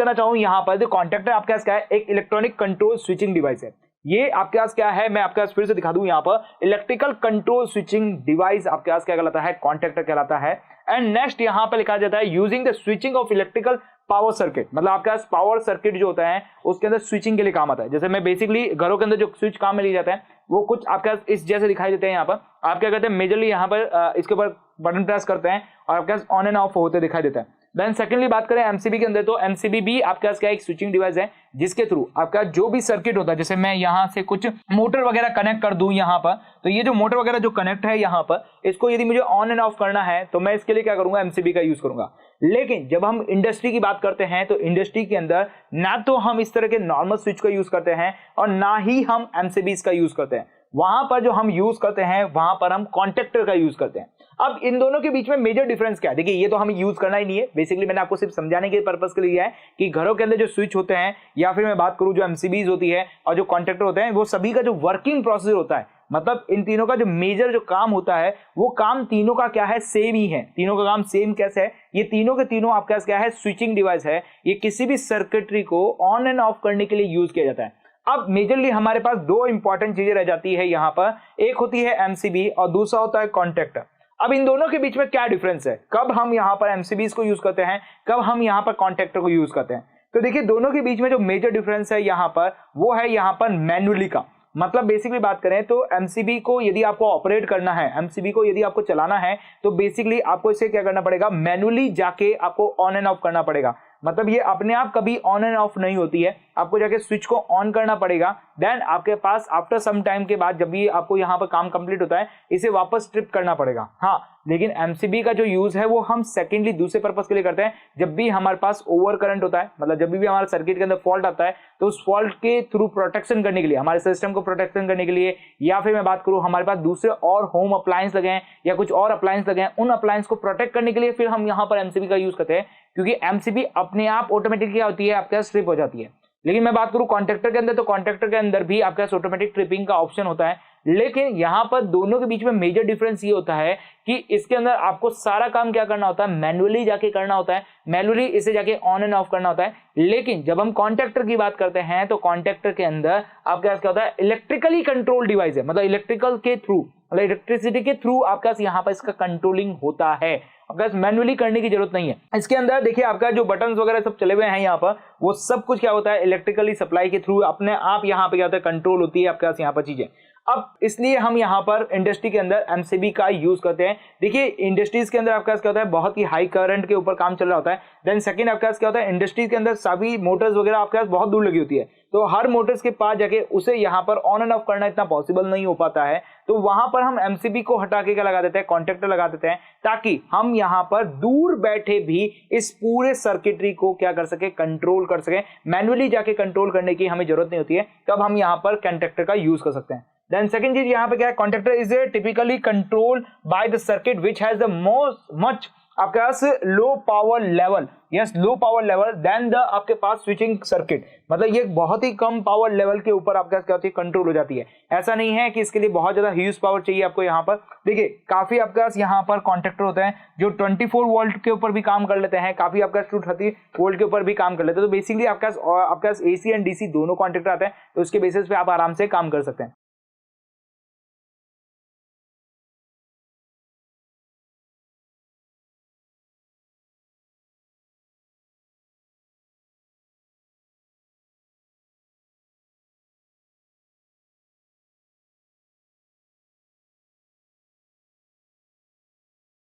करना चाहूँ यहाँ पर, तो कॉन्टैक्टर आपके पास क्या है, एक इलेक्ट्रॉनिक कंट्रोल स्विचिंग डिवाइस है। ये आपके पास क्या है, मैं आपके पास फिर से दिखा दूं यहाँ पर, इलेक्ट्रिकल कंट्रोल स्विचिंग डिवाइस आपके पास क्या कहलाता है, कॉन्टैक्टर कहलाता है। एंड नेक्स्ट यहाँ पे लिखा जाता है using the switching off electrical power circuit, मतलब आपके पास पावर सर्किट जो होता है उसके अंदर स्विचिंग के लिए काम आता है। जैसे मैं बेसिकली घरों के अंदर जो स्विच काम में लिए जाते हैं वो कुछ आपके पास इस जैसे दिखाई देते हैं। यहाँ पर आप क्या करते हैं, मेजरली यहाँ पर इसके ऊपर बटन प्रेस करते हैं और आपके पास ऑन एंड ऑफ होते दिखाई देता है। देन सेकेंडली बात करें एमसीबी के अंदर, तो एमसीबी भी आपके पास क्या एक स्विचिंग डिवाइस है जिसके थ्रू आपका जो भी सर्किट होता है, जैसे मैं यहाँ से कुछ मोटर वगैरह कनेक्ट कर दूं यहाँ पर, तो ये जो मोटर वगैरह जो कनेक्ट है यहाँ पर, इसको यदि मुझे ऑन एंड ऑफ करना है तो मैं इसके लिए क्या करूंगा, एमसीबी का यूज करूंगा। लेकिन जब हम इंडस्ट्री की बात करते हैं तो इंडस्ट्री के अंदर ना तो हम इस तरह के नॉर्मल स्विच का यूज करते हैं और ना ही हम एमसीबीज का यूज करते हैं। वहां पर जो हम यूज करते हैं वहां पर हम कॉन्टैक्टर का यूज करते हैं। अब इन दोनों के बीच में मेजर डिफरेंस क्या है, देखिए ये तो हमें यूज करना ही नहीं है, बेसिकली मैंने आपको सिर्फ समझाने के पर्पस के लिए है कि घरों के अंदर जो स्विच होते हैं या फिर मैं बात करूं जो एमसीबीज होती है और जो कॉन्टैक्टर होते हैं, वो सभी का जो वर्किंग प्रोसीजर होता है, मतलब इन तीनों का जो मेजर जो काम होता है वो काम तीनों का क्या है, सेम ही है। तीनों का काम सेम कैसे है, ये तीनों के तीनों आपके पास क्या है, स्विचिंग डिवाइस है। ये किसी भी सर्किटरी को ऑन एंड ऑफ करने के लिए यूज किया जाता है। अब मेजरली हमारे पास दो इंपॉर्टेंट चीजें रह जाती है यहाँ पर, एक होती है एमसीबी और दूसरा होता है कॉन्टैक्टर। अब इन दोनों के बीच में क्या डिफरेंस है, कब हम यहाँ पर एमसीबीज को यूज करते हैं, कब हम यहाँ पर कॉन्टैक्टर को यूज करते हैं। तो देखिए दोनों के बीच में जो मेजर डिफरेंस है यहाँ पर, वो है यहाँ पर मैन्युअली का। मतलब बेसिकली बात करें तो एमसीबी को यदि आपको ऑपरेट करना है, एमसीबी को यदि आपको चलाना है, तो बेसिकली आपको इसे क्या करना पड़ेगा, मैन्युअली जाके आपको ऑन एंड ऑफ करना पड़ेगा। मतलब ये अपने आप कभी ऑन एंड ऑफ नहीं होती है, आपको जाके स्विच को ऑन करना पड़ेगा। देन आपके पास आफ्टर सम टाइम के बाद जब भी आपको यहाँ पर काम कंप्लीट होता है, इसे वापस स्ट्रिप करना पड़ेगा। हाँ, लेकिन एमसीबी का जो यूज है वो हम सेकेंडली दूसरे पर्पस के लिए करते हैं। जब भी हमारे पास ओवर करंट होता है, मतलब जब भी हमारे सर्किट के अंदर फॉल्ट आता है, तो उस फॉल्ट के थ्रू प्रोटेक्शन करने के लिए, हमारे सिस्टम को प्रोटेक्शन करने के लिए, या फिर मैं बात करूं हमारे पास दूसरे और होम अप्लायंस लगे हैं या कुछ और अप्लायंस लगे हैं, उन अप्लायंस को प्रोटेक्ट करने के लिए फिर हम यहाँ पर एमसीबी का यूज करते हैं। क्योंकि एमसीबी अपने आप ऑटोमेटिक क्या होती है, आपके पास स्ट्रिप हो जाती है। लेकिन मैं बात करूं कॉन्टैक्टर के अंदर, तो कॉन्टैक्टर के अंदर भी आपके पास ऑटोमेटिक ट्रिपिंग का ऑप्शन होता है। लेकिन यहाँ पर दोनों के बीच में मेजर डिफरेंस ये होता है कि इसके अंदर आपको सारा काम क्या करना होता है, मैन्युअली जाके करना होता है, मैन्युअली इसे जाके ऑन एंड ऑफ करना होता है। लेकिन जब हम कॉन्टैक्टर की बात करते हैं तो कॉन्टैक्टर के अंदर आपके पास क्या होता है, इलेक्ट्रिकली कंट्रोल डिवाइस है, मतलब इलेक्ट्रिकल के थ्रू, मतलब इलेक्ट्रिसिटी के थ्रू आपके पास यहाँ पर इसका कंट्रोलिंग होता है। आपके पास मैन्युअली करने की जरूरत नहीं है। इसके अंदर देखिए आपका जो बटन्स वगैरह सब चले हुए हैं यहाँ पर, वो सब कुछ क्या होता है, इलेक्ट्रिकली सप्लाई के थ्रू अपने आप यहाँ पे क्या होता है, कंट्रोल होती है आपके पास यहाँ पर चीजें। अब इसलिए हम यहाँ पर इंडस्ट्री के अंदर एमसीबी का यूज करते हैं। देखिए इंडस्ट्रीज के अंदर आपके पास क्या होता है, बहुत ही हाई करंट के ऊपर काम चल रहा होता है। देन सेकंड आपके पास क्या होता है, इंडस्ट्रीज के अंदर सभी मोटर्स वगैरह आपके पास बहुत दूर लगी होती है, तो हर मोटर्स के पास जाके उसे यहाँ पर ऑन एंड ऑफ करना इतना पॉसिबल नहीं हो पाता है। तो वहां पर हम एमसीबी को हटा के क्या लगा देते हैं, कॉन्टैक्टर लगा देते हैं, ताकि हम यहाँ पर दूर बैठे भी इस पूरे सर्किटरी को क्या कर सके, कंट्रोल कर सके। मैन्युअली जाके कंट्रोल करने की हमें जरूरत नहीं होती है, तब हम यहाँ पर कॉन्टैक्टर का यूज कर सकते हैं। देन सेकंड चीज यहाँ पे क्या है, contactor is typically control by the circuit which has the most much आपके पास low power level, yes low power level then the आपके पास स्विचिंग सर्किट। मतलब ये बहुत ही कम पावर लेवल के ऊपर आपके पास क्या होती है, कंट्रोल हो जाती है। ऐसा नहीं है कि इसके लिए बहुत ज्यादा ह्यूज पावर चाहिए आपको। यहाँ पर देखिए काफी आपके पास यहाँ पर कॉन्टैक्टर होते हैं जो 24 वोल्ट के ऊपर भी काम कर लेते हैं, काफी आपके पास 230 वोल्ट के ऊपर भी काम कर लेते हैं। तो बेसिकली आपके पास एसी एंड डीसी दोनों कॉन्टैक्टर आते हैं, तो उसके बेसिस पे आप आराम से काम कर सकते हैं।